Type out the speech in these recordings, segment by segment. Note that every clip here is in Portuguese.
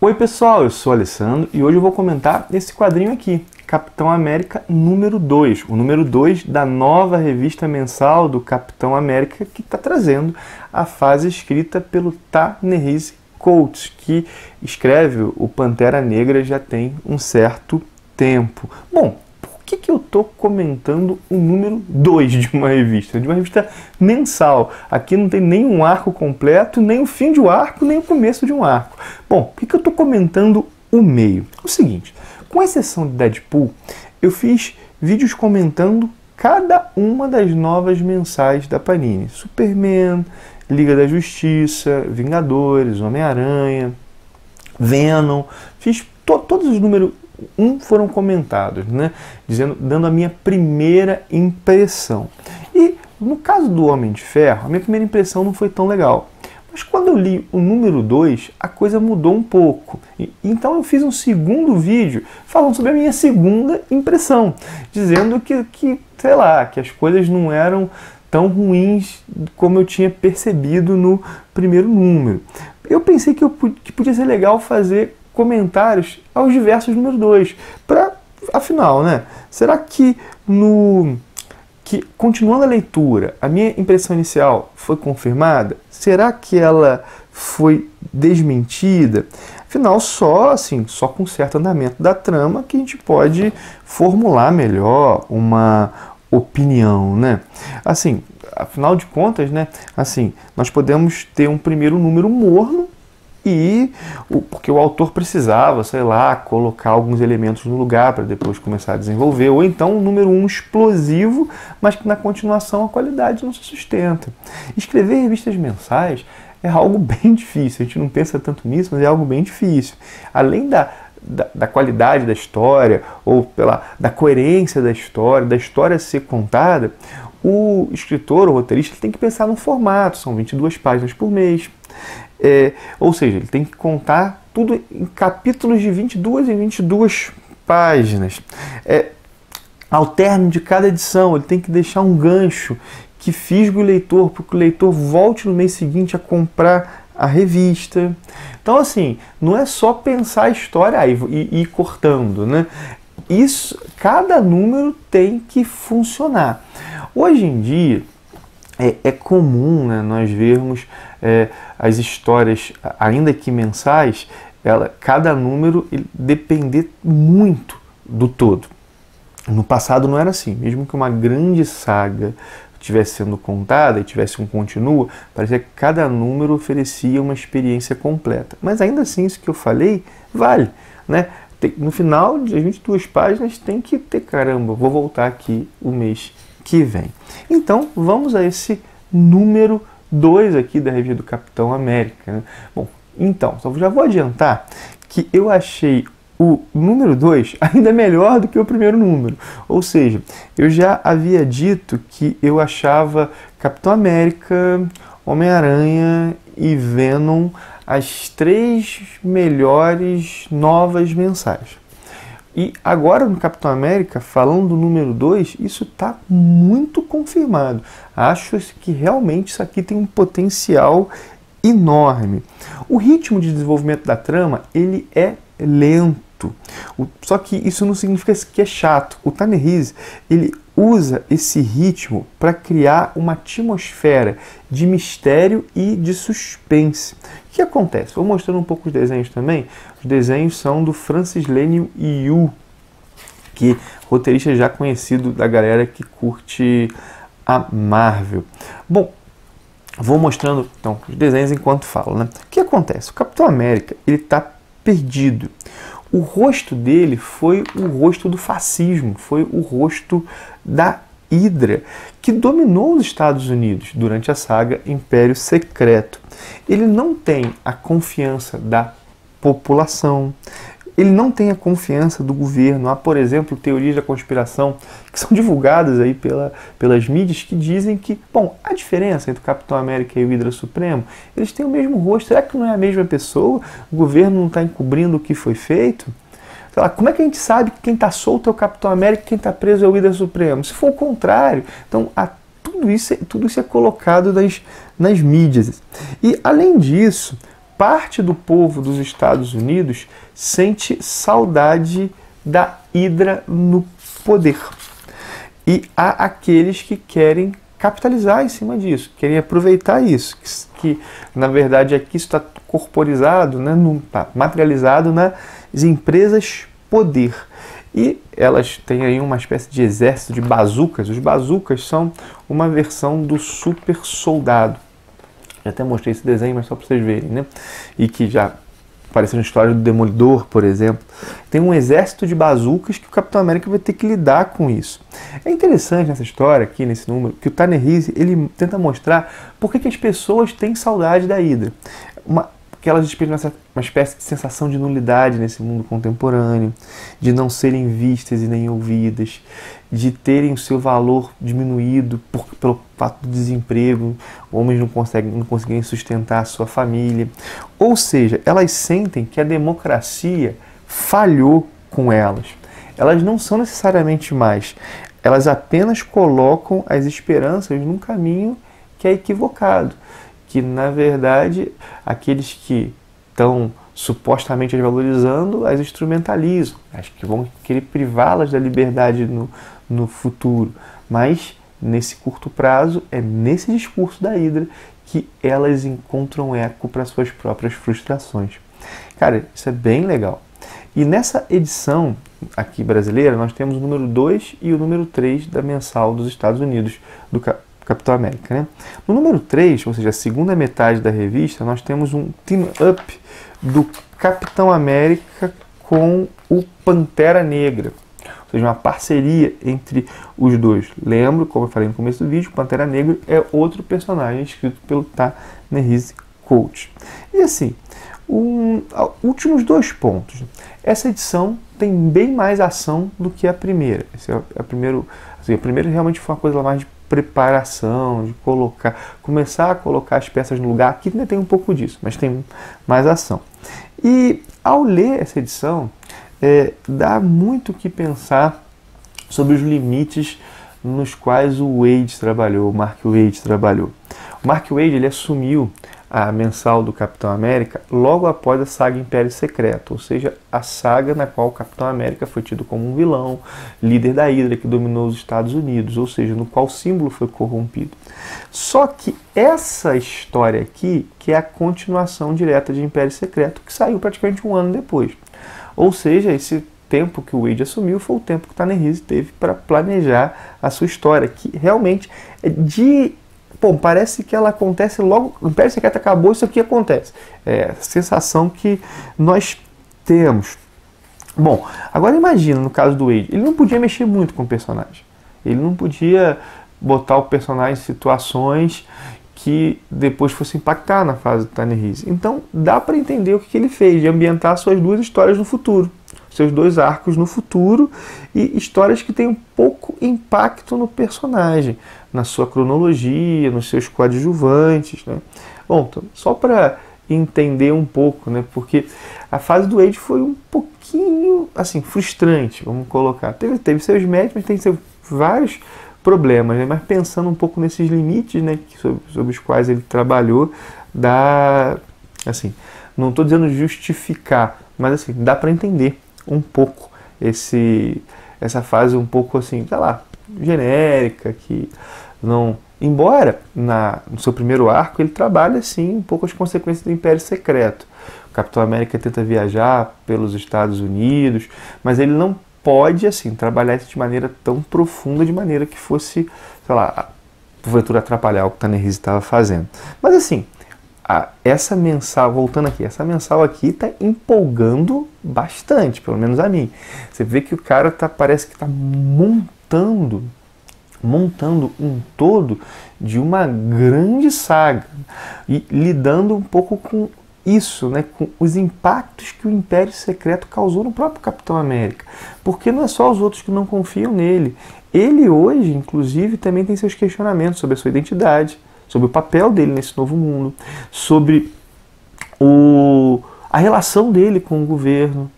Oi pessoal, eu sou o Alessandro e hoje eu vou comentar esse quadrinho aqui, Capitão América número 2, o número 2 da nova revista mensal do Capitão América que está trazendo a fase escrita pelo Ta-Nehisi Coates, que escreve o Pantera Negra já tem um certo tempo. Bom, por que eu estou comentando o número 2 de uma revista mensal? Aqui não tem nem um arco completo, nem o fim de um arco, nem o começo de um arco. Bom, por que eu estou comentando o meio? É o seguinte, com exceção de Deadpool, eu fiz vídeos comentando cada uma das novas mensais da Panini. Superman, Liga da Justiça, Vingadores, Homem-Aranha, Venom, fiz todos os números 1 foram comentados, né? Dando a minha primeira impressão. E no caso do Homem de Ferro, a minha primeira impressão não foi tão legal. Mas quando eu li o número 2, a coisa mudou um pouco. Então eu fiz um segundo vídeo falando sobre a minha segunda impressão, dizendo que sei lá, que as coisas não eram tão ruins como eu tinha percebido no primeiro número. Eu pensei que podia ser legal fazer comentários aos diversos números 2, para, afinal, né? Será que continuando a leitura, a minha impressão inicial foi confirmada? Será que ela foi desmentida? Afinal, só com certo andamento da trama que a gente pode formular melhor uma opinião, né? Assim, afinal de contas, né? Assim, nós podemos ter um primeiro número morno porque o autor precisava, sei lá, colocar alguns elementos no lugar para depois começar a desenvolver, ou então um número 1 explosivo, mas que na continuação a qualidade não se sustenta. Escrever revistas mensais é algo bem difícil, a gente não pensa tanto nisso, mas é algo bem difícil. Além da qualidade da história, ou da coerência da história ser contada, o escritor, o roteirista, tem que pensar no formato, são 22 páginas por mês. Ou seja, ele tem que contar tudo em capítulos de 22 em 22 páginas. Ao término de cada edição, ele tem que deixar um gancho que fisgue o leitor, para que o leitor volte no mês seguinte a comprar a revista. Então, assim, não é só pensar a história e ir cortando, né? Cada número tem que funcionar. Hoje em dia, é comum, né, nós vermos as histórias, ainda que mensais, cada número depender muito do todo. No passado não era assim, mesmo que uma grande saga estivesse sendo contada e tivesse um continua, parecia que cada número oferecia uma experiência completa. Mas ainda assim, isso que eu falei vale, né? No final das 22 páginas tem que ter, caramba, vou voltar aqui o mês que vem. Então, vamos a esse número 2 aqui da revista do Capitão América, né? Bom, então, só já vou adiantar que eu achei o número 2 ainda melhor do que o primeiro número. Ou seja, eu já havia dito que eu achava Capitão América, Homem-Aranha e Venom as 3 melhores novas mensais. E agora no Capitão América, falando do número 2, isso está muito confirmado. Acho que realmente isso aqui tem um potencial enorme. O ritmo de desenvolvimento da trama, ele é lento. Só que isso não significa que é chato. O Ta-Nehisi, ele usa esse ritmo para criar uma atmosfera de mistério e de suspense. O que acontece? Vou mostrando um pouco os desenhos também. Os desenhos são do Francis Lane Yu, que é roteirista já conhecido da galera que curte a Marvel. Bom, vou mostrando então os desenhos enquanto falo, né? O que acontece? O Capitão América, ele está perdido. O rosto dele foi o rosto do fascismo, foi o rosto da Hydra, que dominou os Estados Unidos durante a saga Império Secreto. Ele não tem a confiança da população, ele não tem a confiança do governo. Há, por exemplo, teorias da conspiração que são divulgadas aí pelas mídias que dizem que, bom, a diferença entre o Capitão América e o Hydra Supremo, eles têm o mesmo rosto. Será que não é a mesma pessoa? O governo não está encobrindo o que foi feito? Sei lá, como é que a gente sabe que quem está solto é o Capitão América e quem está preso é o Hydra Supremo? Se for o contrário, então tudo isso é colocado nas mídias. E, além disso, parte do povo dos Estados Unidos sente saudade da Hydra no poder. E há aqueles que querem capitalizar em cima disso, querem aproveitar isso, que na verdade aqui isso está corporizado, né, materializado nas empresas poder. E elas têm aí uma espécie de exército de bazucas. Os bazucas são uma versão do super soldado. Eu até mostrei esse desenho, mas só para vocês verem, né? E que já apareceu na história do Demolidor, por exemplo. Tem um exército de bazucas que o Capitão América vai ter que lidar com isso. É interessante nessa história, aqui nesse número, que o Ta-Nehisi, ele tenta mostrar por que as pessoas têm saudade da Hydra. Que elas experimentam uma espécie de sensação de nulidade nesse mundo contemporâneo, de não serem vistas e nem ouvidas, de terem o seu valor diminuído pelo fato do desemprego, homens não conseguem sustentar a sua família. Ou seja, elas sentem que a democracia falhou com elas. Elas não são necessariamente mais, elas apenas colocam as esperanças num caminho que é equivocado. Que, na verdade, aqueles que estão supostamente as valorizando, as instrumentalizam. Acho que vão querer privá-las da liberdade no futuro. Mas, nesse curto prazo, é nesse discurso da Hydra que elas encontram eco para suas próprias frustrações. Cara, isso é bem legal. E nessa edição aqui brasileira, nós temos o número 2 e o número 3 da mensal dos Estados Unidos, do Capitão América, né? No número 3, ou seja, a segunda metade da revista, nós temos um team-up do Capitão América com o Pantera Negra. Ou seja, uma parceria entre os dois. Lembro, como eu falei no começo do vídeo, o Pantera Negra é outro personagem escrito pelo Ta-Nehisi Coates. E assim, últimos 2 pontos. Essa edição tem bem mais ação do que a primeira. Esse é a primeira, assim, a primeira realmente foi uma coisa mais de preparação, de começar a colocar as peças no lugar. Aqui ainda tem um pouco disso, mas tem mais ação. E ao ler essa edição, dá muito o que pensar sobre os limites nos quais o Waid trabalhou, o Mark Waid trabalhou. O Mark Waid, ele assumiu a mensal do Capitão América logo após a saga Império Secreto, ou seja, a saga na qual o Capitão América foi tido como um vilão, líder da Hydra que dominou os Estados Unidos, ou seja, no qual o símbolo foi corrompido. Só que essa história aqui, que é a continuação direta de Império Secreto, que saiu praticamente um ano depois. Ou seja, esse tempo que o Waid assumiu foi o tempo que o Ta-Nehisi teve para planejar a sua história, que realmente é de... Bom, parece que ela acontece logo... O Império Secreto acabou, isso aqui acontece. É a sensação que nós temos. Bom, agora imagina, no caso do Waid, ele não podia mexer muito com o personagem. Ele não podia botar o personagem em situações que depois fosse impactar na fase do Ta-Nehisi. Então, dá para entender o que ele fez, de ambientar suas 2 histórias no futuro. Seus 2 arcos no futuro e histórias que têm um pouco impacto no personagem, na sua cronologia, nos seus coadjuvantes, né? Bom, então, só para entender um pouco, né? Porque a fase do Waid foi um pouquinho, assim, frustrante, vamos colocar. Teve seus méritos, mas tem vários problemas, né? Mas pensando um pouco nesses limites, né, sobre os quais ele trabalhou, assim, não estou dizendo justificar, mas assim, dá para entender um pouco essa fase um pouco assim, sei lá, genérica, que não... Embora no seu primeiro arco ele trabalha assim um pouco as consequências do Império Secreto. O Capitão América tenta viajar pelos Estados Unidos, mas ele não pode assim trabalhar isso de maneira tão profunda, de maneira que fosse, sei lá, porventura atrapalhar o que o Ta-Nehisi estava fazendo. Mas assim, essa mensal, voltando aqui, essa mensal aqui está empolgando bastante, pelo menos a mim. Você vê que o cara parece que está montando um todo de uma grande saga e lidando um pouco com isso, né, com os impactos que o Império Secreto causou no próprio Capitão América. Porque não é só os outros que não confiam nele. Ele hoje, inclusive, também tem seus questionamentos sobre a sua identidade, sobre o papel dele nesse novo mundo, sobre a relação dele com o governo.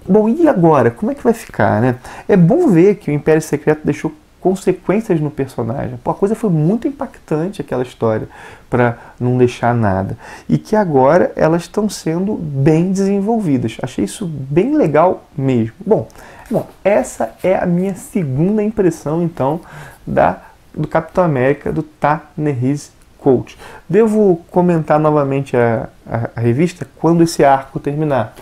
Bom, e agora? Como é que vai ficar, né? É bom ver que o Império Secreto deixou consequências no personagem. Pô, a coisa foi muito impactante, aquela história, para não deixar nada. E que agora elas estão sendo bem desenvolvidas. Achei isso bem legal mesmo. Bom, essa é a minha segunda impressão, então, do Capitão América, do Ta-Nehisi Coates. Devo comentar novamente a revista quando esse arco terminar.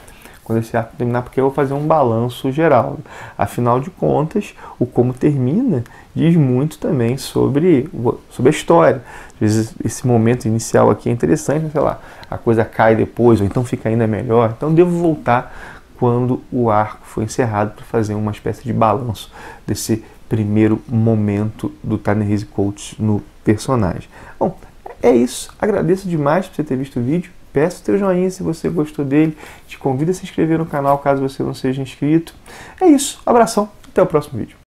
Porque eu vou fazer um balanço geral. Afinal de contas, o como termina diz muito também sobre a história. Às vezes esse momento inicial aqui é interessante, mas sei lá, a coisa cai depois, ou então fica ainda melhor. Então devo voltar quando o arco foi encerrado para fazer uma espécie de balanço desse primeiro momento do Ta-Nehisi Coates no personagem. Bom, é isso. Agradeço demais por você ter visto o vídeo. Peço o teu joinha se você gostou dele. Te convido a se inscrever no canal caso você não seja inscrito. É isso. Abração. Até o próximo vídeo.